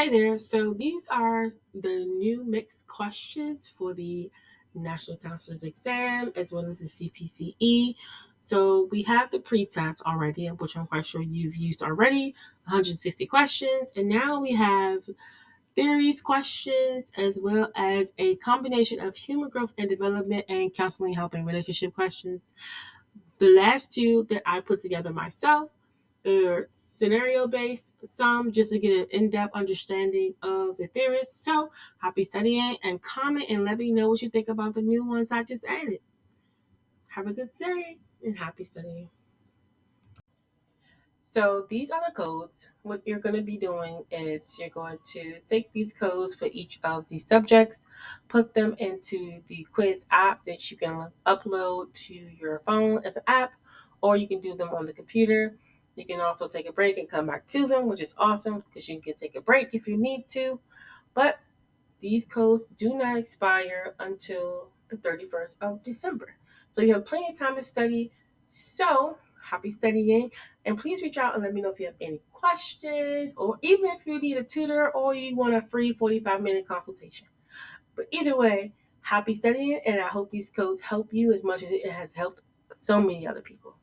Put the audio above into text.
Hey there. So these are the new mixed questions for the National Counselor's Exam as well as the CPCE. So we have the pre-test already, which I'm quite sure you've used already, 160 questions. And now we have theories questions as well as a combination of human growth and development and counseling, help, and relationship questions. The last two that I put together myself, they're scenario based, some just to get an in depth understanding of the theorists. So happy studying and comment and let me know what you think about the new ones I just added. Have a good day and happy studying. So these are the codes. What you're going to be doing is you're going to take these codes for each of the subjects, put them into the quiz app that you can upload to your phone as an app, or you can do them on the computer. You can also take a break and come back to them, which is awesome because you can take a break if you need to. But these codes do not expire until the 31st of December. So you have plenty of time to study. So happy studying. And please reach out and let me know if you have any questions or even if you need a tutor or you want a free 45-minute consultation. But either way, happy studying. And I hope these codes help you as much as it has helped so many other people.